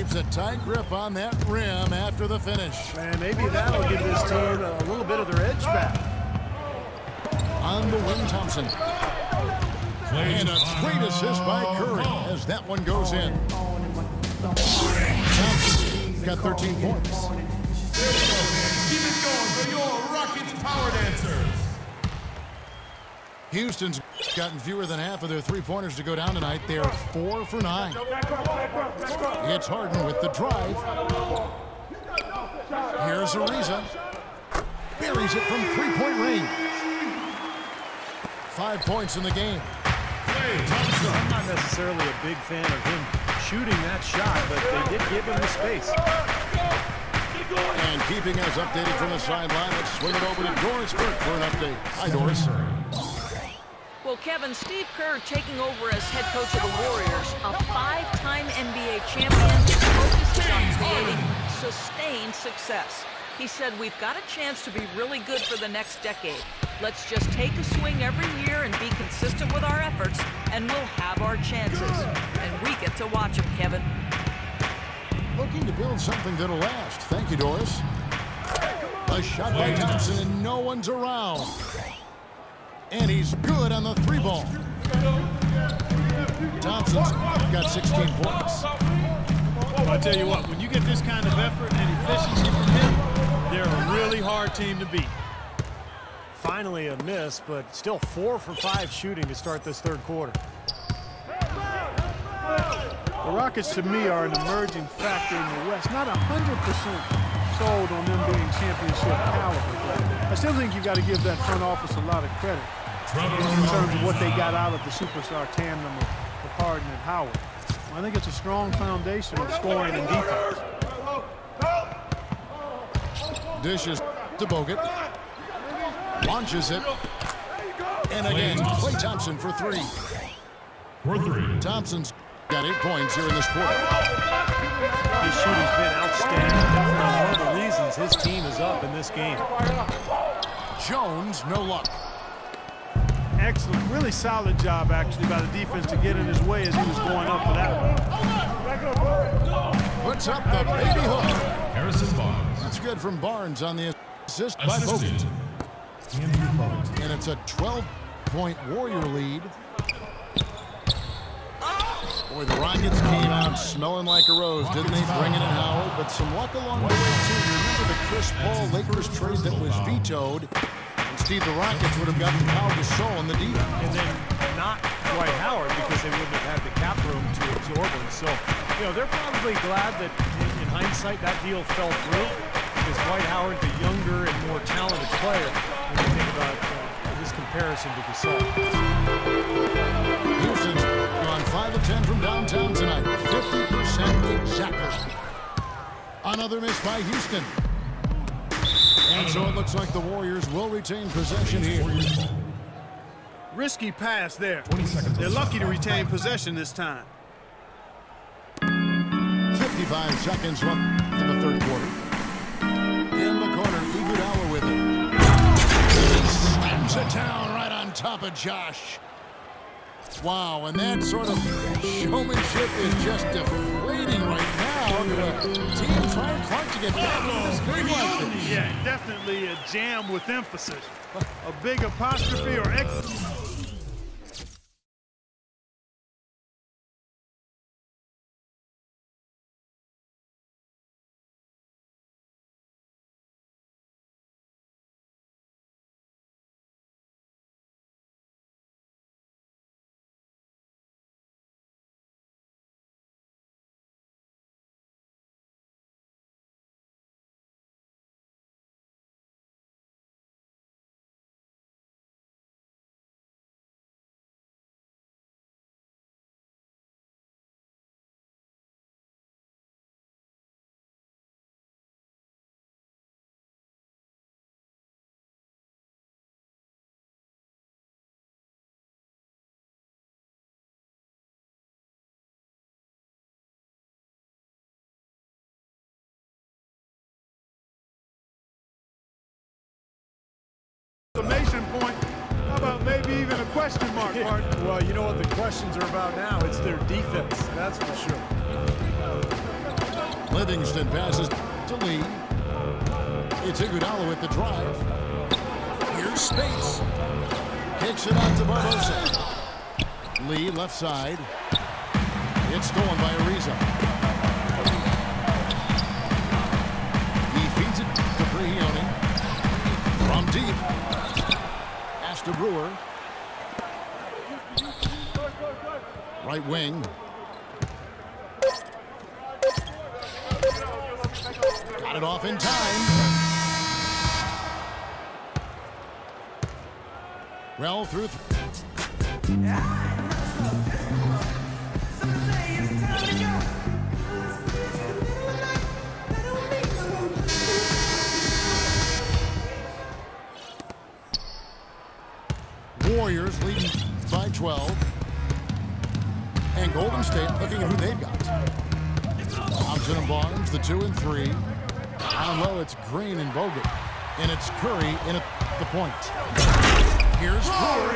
keeps a tight grip on that rim after the finish. And maybe that'll give this team a little bit of their edge back. On the wing, Thompson. And a great assist by Curry as that one goes in. Thompson got 13 points. Keep it going for your Rockets power dancers. Houston's gotten fewer than half of their three-pointers to go down tonight. They're 4 for 9. It's Harden with the drive. Here's Ariza. Buries it from three-point range. 5 points in the game. I'm not necessarily a big fan of him shooting that shot, but they did give him the space. And keeping us updated from the sideline, let's swing it over to Doris Burke for an update. Hi, Doris. Well, Kevin, Steve Kerr taking over as head coach of the Warriors, a 5-time NBA champion, focuses on creating sustained success. He said, we've got a chance to be really good for the next decade. Let's just take a swing every year and be consistent with our efforts, and we'll have our chances. And we get to watch them, Kevin. Looking to build something that'll last. Thank you, Doris. A shot by Thompson, and no one's around. And he's good on the three ball. Thompson's got 16 points. I'll tell you what, when you get this kind of effort and efficiency from him, they're a really hard team to beat. Finally a miss, but still 4 for 5 shooting to start this third quarter. The Rockets, to me, are an emerging factor in the West. Not 100% sold on them being championship caliber, but I still think you got to give that front office a lot of credit in terms of what they got out of the superstar tandem of Harden and Howard. I think it's a strong foundation of scoring and defense. Dishes to Bogut. Launches it. And again, Klay Thompson for 3. Thompson's got 8 points here in this quarter. His shooting's been outstanding. Definitely one of the reasons his team is up in this game. Jones, no luck. Excellent. Really solid job, actually, by the defense to get in his way as he was going up for that one. Puts up the baby hook. Harrison Barnes. That's good from Barnes on the assist by Bogut. And it's a 12-point Warrior lead. Boy, the Rockets came out smelling like a rose, didn't they? Bringing in Howard, but some luck along the way, too. Remember the Chris Paul Lakers trade that was vetoed? Instead, the Rockets would have gotten Pau Gasol in the deal. And then not Dwight Howard because they wouldn't have had the cap room to absorb him. So, you know, they're probably glad that in hindsight that deal fell through because Dwight Howard's a younger and more talented player when you think about his comparison to Gasol. Houston's gone 5 of 10 from downtown tonight. 50% exactly. Another miss by Houston. And so it looks like the Warriors will retain possession here. Risky pass there. They're lucky to retain possession this time. 55 seconds left in the third quarter. In the corner, Iguodala with it. He slams it down right on top of Josh. Wow, and that sort of showmanship is just deflating right now to a team trying to get back into this game like this. Yeah, definitely a jam with emphasis. A big apostrophe or X. Exclamation point. How about maybe even a question mark, Martin? Well, you know what the questions are about now? It's their defense, that's for sure. Livingston passes to Lee. It's Iguodala with the drive. Here's space. Kicks it out to Barbosa. Lee left side. It's stolen by Ariza. He feeds it to Brihione. From deep. Pass to Brewer. Right wing. Got it off in time. Well through. Warriors leading by 12. And Golden State looking at who they've got. Thompson and Barnes, the 2 and 3. Down low, it's Green and Bogut. And it's Curry in at the point. Here's Brewer.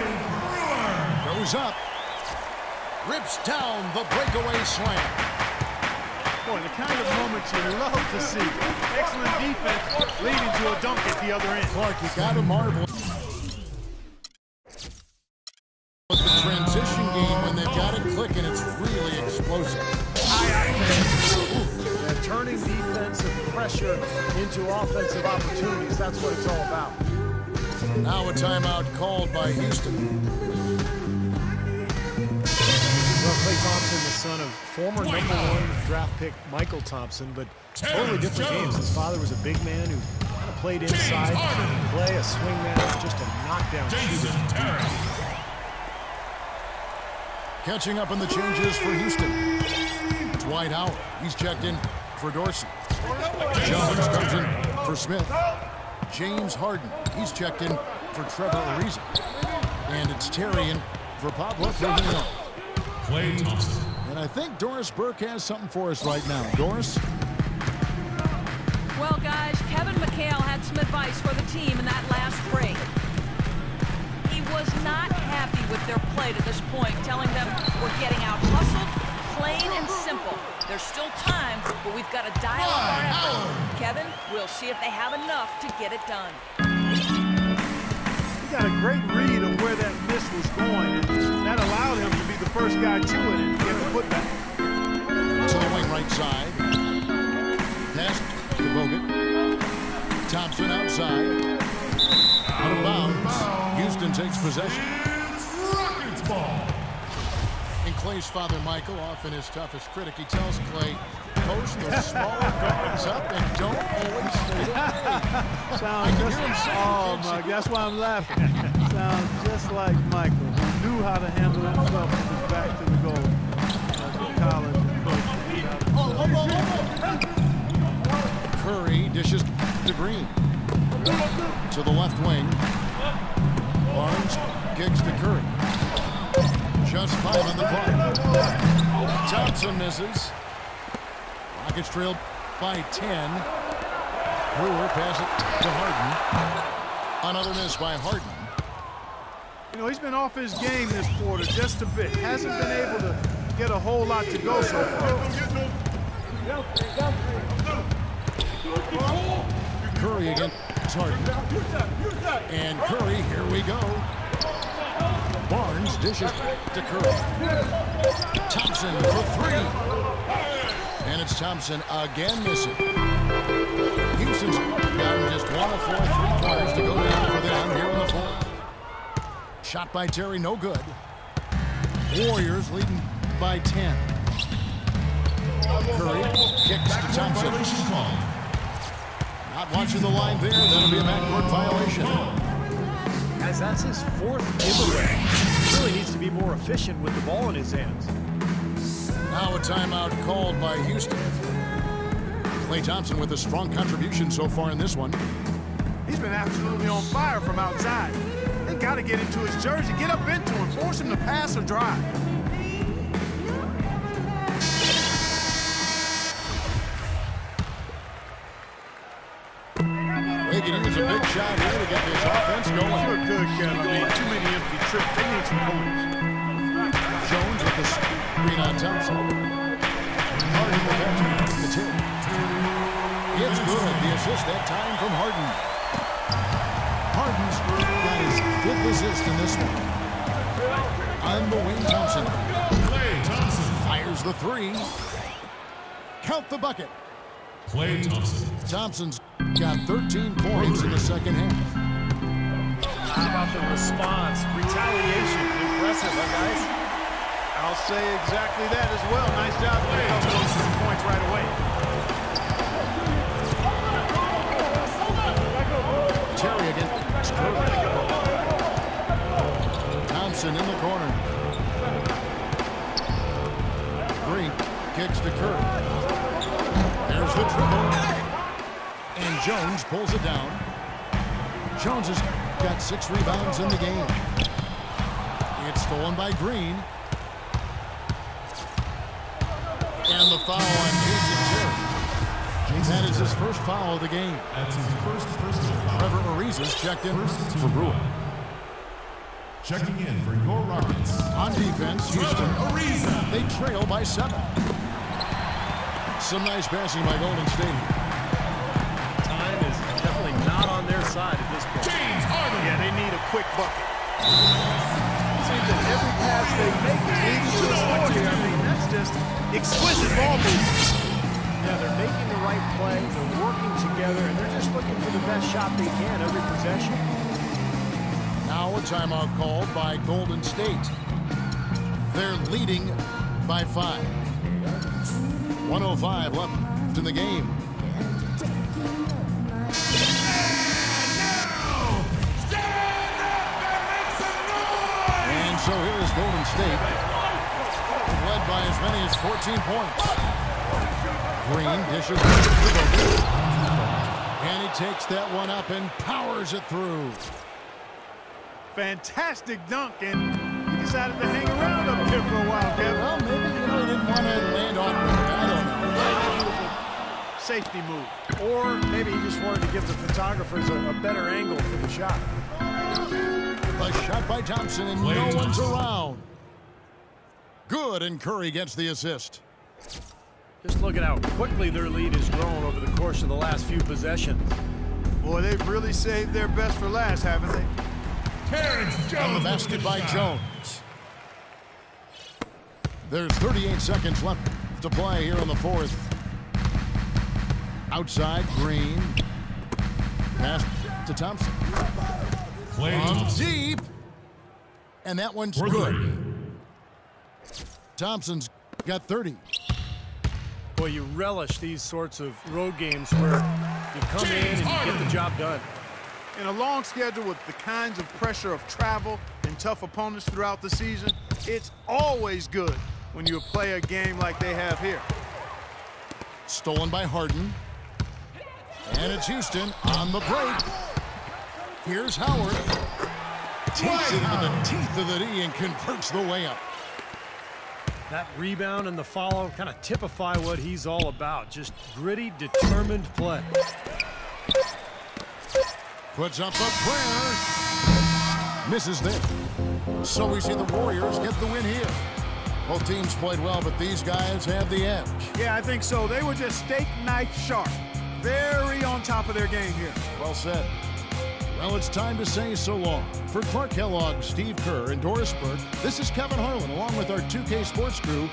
Goes up. Rips down the breakaway slam. Boy, the kind of moments you love to see. Excellent defense leading to a dunk at the other end. Clark, you got to marvel. The transition game, when they've got it clicking, it's really explosive. They're turning defensive pressure into offensive opportunities. That's what it's all about. Now a timeout called by Houston. Well, Klay Thompson, the son of former #1 draft pick Michael Thompson, but totally different games. His father was a big man who kind of played inside, play a swing man, just a knockdown shooter. Catching up on the changes for Houston. Dwight Howard, he's checked in for Dorsey. Jones comes in for Smith. James Harden, he's checked in for Trevor Ariza. And it's Terry in for Pablo Firmino. Klay Thompson. And I think Doris Burke has something for us right now. Doris? Well, guys, Kevin McHale had some advice for the team in that last break. He was not happy with their play to this point, telling them we're getting out hustled, plain and simple. There's still time, but we've got to dial up our effort. Kevin, we'll see if they have enough to get it done. He got a great read of where that miss was going, and that allowed him to be the first guy to it and get the putback. To the wing right side. Pass to Bogut. Thompson outside. Out of bounds. Houston takes possession. It's Rockets ball. And Klay's father, Michael, often his toughest critic, he tells Klay, post those smaller guards up and don't always stay away. Sounds just, oh my, that's why I'm laughing. Sounds just like Michael, who knew how to handle himself with his back to the goal as a college coach. Curry dishes to Green. To the left wing. Barnes kicks to Curry. Just 5 on the clock. Thompson misses. Rockets trailed by 10. Brewer pass it to Harden. Another miss by Harden. You know, he's been off his game this quarter just a bit. Hasn't been able to get a whole lot to go so far. Curry against Harden. And Curry, here we go. Barnes dishes to Curry. Thompson for 3. And it's Thompson again missing. Houston's down just 1 of 4 3-pointers to go down for them here in the 4th. Shot by Terry, no good. Warriors leading by 10. Curry kicks to Thompson. Not watching the line there. That'll be a backcourt violation. Guys, that's his 4th giveaway. He really needs to be more efficient with the ball in his hands. Now a timeout called by Houston. Klay Thompson with a strong contribution so far in this one. He's been absolutely on fire from outside. They got to get into his jersey, get up into him, force him to pass or drive. They can use a big shot here to get this offense going. Sure good, Kevin. I mean, too many empty trips. They need some points. Jones with the screen on Thompson. Harden with the Terry. assist that time from Harden. Harden's got his 5th assist in this one. On the wing, Thompson. Klay Thompson. Fires the 3. Count the bucket. Klay Thompson. Thompson's got 13 points in the second half. How about the response? Retaliation. Impressive, huh, guys? I'll say exactly that as well. Nice job to pick up those 3 points right away. Terry against Curry. Thompson in the corner. Green kicks to Curry. There's the dribble. And Jones pulls it down. Jones has got 6 rebounds in the game. It's stolen by Green. And the foul on Jason Terry. That is his first foul of the game. That's his first personal foul. Trevor Ariza's checked in for Brewer. Checking in for your Rockets. On defense, Houston, Ariza. they trail by 7. Some nice passing by Golden State. Time is definitely not on their side at this point. James Harden. Yeah, they need a quick bucket. Seems that every pass they make is leading to a score here. I mean, that's just exquisite ball movement. Yeah, they're making the right play, they're working together, and they're just looking for the best shot they can every possession. Now a timeout called by Golden State. They're leading by 5. 1:05 left in the game. And so here is Golden State, led by as many as 14 points. Green dishes, and he takes that one up and powers it through. Fantastic dunk, and he decided to hang around up here for a while, Kevin. Well, maybe, he didn't want to land on it. I don't know. Safety move. Or maybe he just wanted to give the photographers a better angle for the shot. A shot by Thompson, and no one's around. Good, and Curry gets the assist. Just look at how quickly their lead has grown over the course of the last few possessions. Boy, they've really saved their best for last, haven't they? Terrence Jones. And the basket by Jones. There's 38 seconds left to play here in the 4th. Outside, Green. Pass to Thompson. Deep. And that one's good. Thompson's got 30. Boy, you relish these sorts of road games where you come in and you get the job done. In a long schedule with the kinds of pressure of travel and tough opponents throughout the season, it's always good when you play a game like they have here. Stolen by Harden. And it's Houston on the break. Here's Howard. Takes it into the teeth of the D and converts the layup. That rebound and the follow kind of typify what he's all about. Just gritty, determined play. Puts up a prayer. Misses there. So we see the Warriors get the win here. Both teams played well, but these guys have the edge. Yeah, I think so. They were just steak knife sharp. Very on top of their game here. Well said. Well, it's time to say so long. For Clark Kellogg, Steve Kerr, and Doris Burke, this is Kevin Harlan along with our 2K Sports crew